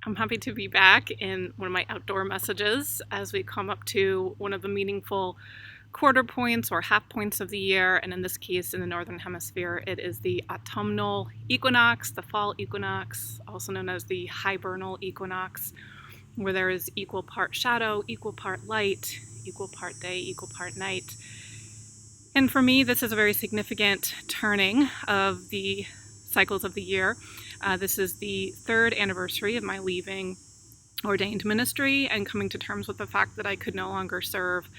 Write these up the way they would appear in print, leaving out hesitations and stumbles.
I'm happy to be back in one of my outdoor messages as we come up to one of the meaningful quarter points or half points of the year. And in this case, in the Northern Hemisphere, it is the autumnal equinox, the fall equinox, also known as the hibernal equinox, where there is equal part shadow, equal part light, equal part day, equal part night. And for me, this is a very significant turning of the cycles of the year. This is the third anniversary of my leaving ordained ministry and coming to terms with the fact that I could no longer serve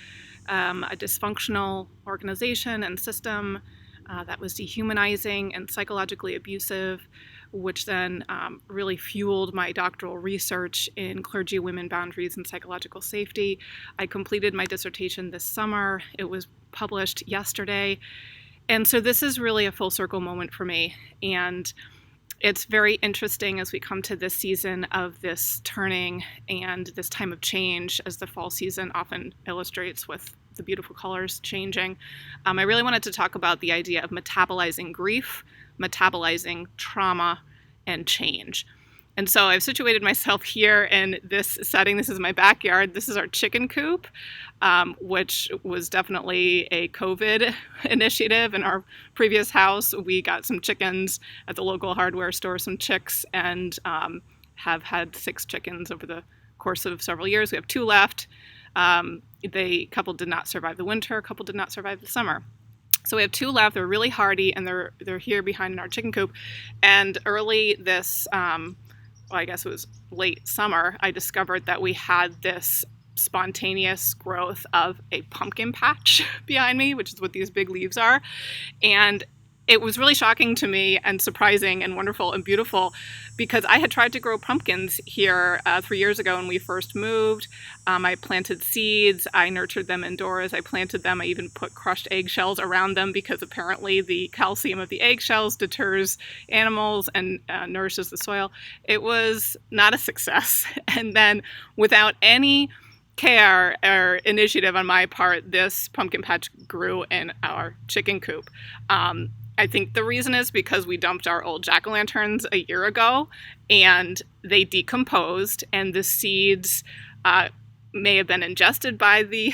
a dysfunctional organization and system that was dehumanizing and psychologically abusive, which then really fueled my doctoral research in clergy, women, boundaries, and psychological safety. I completed my dissertation this summer. It was published yesterday. And so this is really a full circle moment for me. And it's very interesting as we come to this season of this turning and this time of change, as the fall season often illustrates with the beautiful colors changing. I really wanted to talk about the idea of metabolizing grief, metabolizing trauma, and change. And so I've situated myself here in this setting. This is my backyard. This is our chicken coop, which was definitely a COVID initiative. In our previous house, we got some chickens at the local hardware store, some chicks, and have had 6 chickens over the course of several years. We have 2 left. A couple did not survive the winter, a couple did not survive the summer. So we have 2 left. They're really hardy, and they're here behind in our chicken coop. And early this, I guess it was late summer, I discovered that we had this spontaneous growth of a pumpkin patch behind me, which is what these big leaves are. And it was really shocking to me and surprising and wonderful and beautiful because I had tried to grow pumpkins here 3 years ago when we first moved. I planted seeds. I nurtured them indoors. I planted them. I even put crushed eggshells around them because apparently the calcium of the eggshells deters animals and nourishes the soil. It was not a success. And then without any care or initiative on my part, this pumpkin patch grew in our chicken coop. I think the reason is because we dumped our old jack-o'-lanterns a year ago and they decomposed, and the seeds may have been ingested by the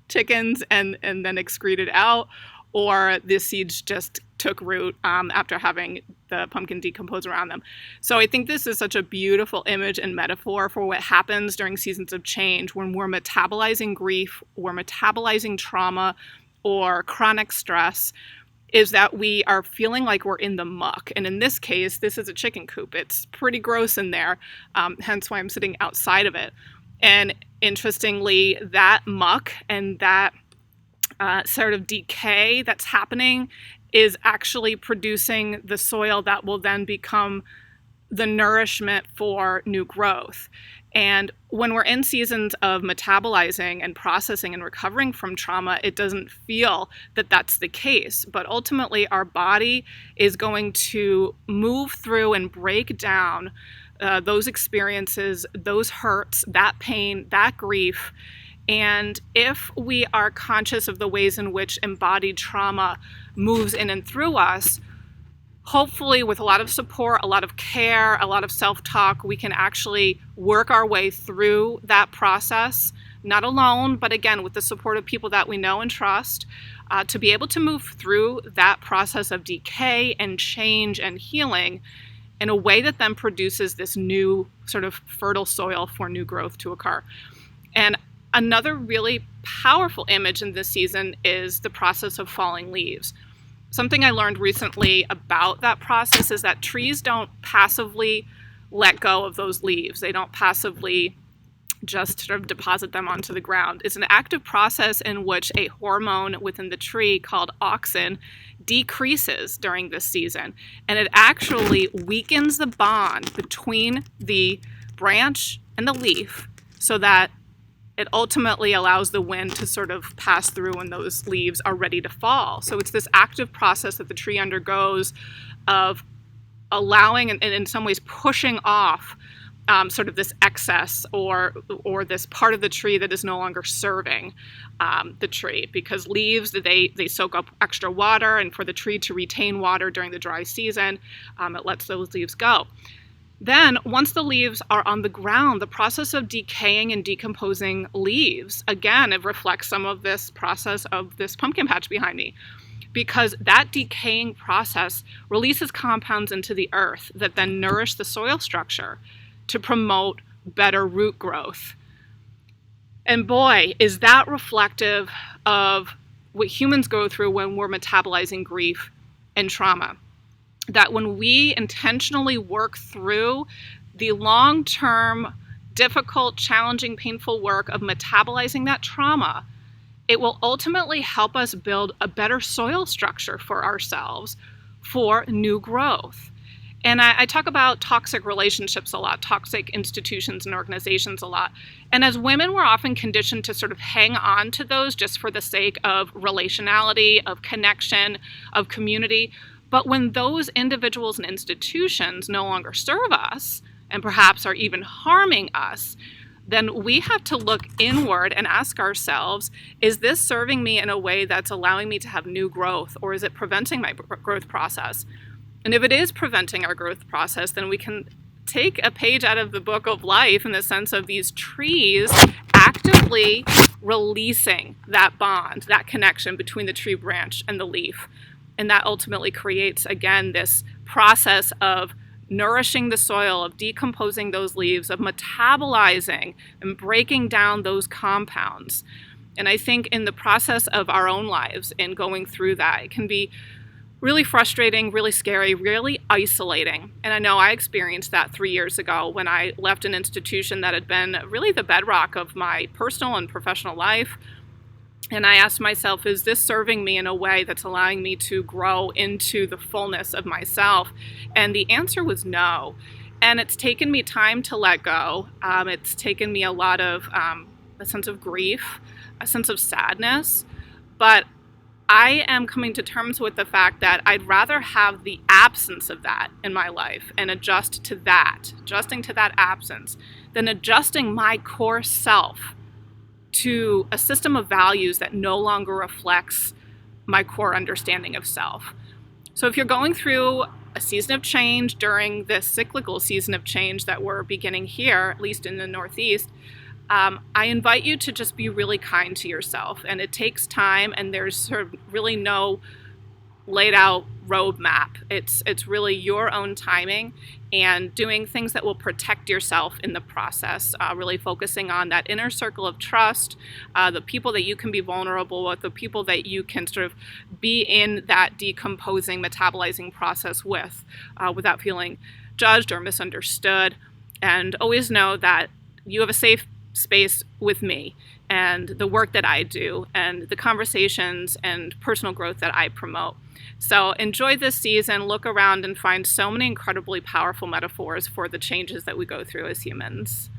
chickens and then excreted out, or the seeds just took root after having the pumpkin decompose around them. So I think this is such a beautiful image and metaphor for what happens during seasons of change when we're metabolizing grief, we're metabolizing trauma or chronic stress, is that we are feeling like we're in the muck. And in this case, this is a chicken coop. It's pretty gross in there, hence why I'm sitting outside of it. And interestingly, that muck and that sort of decay that's happening is actually producing the soil that will then become the nourishment for new growth. And when we're in seasons of metabolizing and processing and recovering from trauma, it doesn't feel that that's the case. But ultimately, our body is going to move through and break down those experiences, those hurts, that pain, that grief. And if we are conscious of the ways in which embodied trauma moves in and through us, hopefully with a lot of support, a lot of care, a lot of self-talk, we can actually work our way through that process, not alone, but again, with the support of people that we know and trust, to be able to move through that process of decay and change and healing in a way that then produces this new sort of fertile soil for new growth to occur. And another really powerful image in this season is the process of falling leaves. Something I learned recently about that process is that trees don't passively let go of those leaves. They don't passively just sort of deposit them onto the ground. It's an active process in which a hormone within the tree called auxin decreases during this season. And it actually weakens the bond between the branch and the leaf so that it ultimately allows the wind to sort of pass through when those leaves are ready to fall. So it's this active process that the tree undergoes of allowing and in some ways pushing off sort of this excess or this part of the tree that is no longer serving the tree, because leaves, they soak up extra water, and for the tree to retain water during the dry season, it lets those leaves go. Then, once the leaves are on the ground, the process of decaying and decomposing leaves, again, it reflects some of this process of this pumpkin patch behind me, because that decaying process releases compounds into the earth that then nourish the soil structure to promote better root growth. And boy, is that reflective of what humans go through when we're metabolizing grief and trauma. That when we intentionally work through the long-term, difficult, challenging, painful work of metabolizing that trauma, it will ultimately help us build a better soil structure for ourselves for new growth. And I talk about toxic relationships a lot, toxic institutions and organizations a lot. And as women, we're often conditioned to sort of hang on to those just for the sake of relationality, of connection, of community. But when those individuals and institutions no longer serve us, and perhaps are even harming us, then we have to look inward and ask ourselves, is this serving me in a way that's allowing me to have new growth, or is it preventing my growth process? And if it is preventing our growth process, then we can take a page out of the book of life in the sense of these trees actively releasing that bond, that connection between the tree branch and the leaf. And that ultimately creates, again, this process of nourishing the soil, of decomposing those leaves, of metabolizing and breaking down those compounds. And I think in the process of our own lives and going through that, it can be really frustrating, really scary, really isolating. And I know I experienced that 3 years ago when I left an institution that had been really the bedrock of my personal and professional life. And I asked myself, is this serving me in a way that's allowing me to grow into the fullness of myself? And the answer was no. And it's taken me time to let go. It's taken me a lot of a sense of grief, a sense of sadness. But I am coming to terms with the fact that I'd rather have the absence of that in my life and adjusting to that absence, than adjusting my core self to a system of values that no longer reflects my core understanding of self. So if you're going through a season of change during this cyclical season of change that we're beginning here, at least in the Northeast, I invite you to just be really kind to yourself. And it takes time, and there's sort of really no laid out roadmap. It's really your own timing and doing things that will protect yourself in the process, really focusing on that inner circle of trust, the people that you can be vulnerable with, the people that you can sort of be in that decomposing, metabolizing process with, without feeling judged or misunderstood. And always know that you have a safe space with me and the work that I do and the conversations and personal growth that I promote. So enjoy this season, look around and find so many incredibly powerful metaphors for the changes that we go through as humans.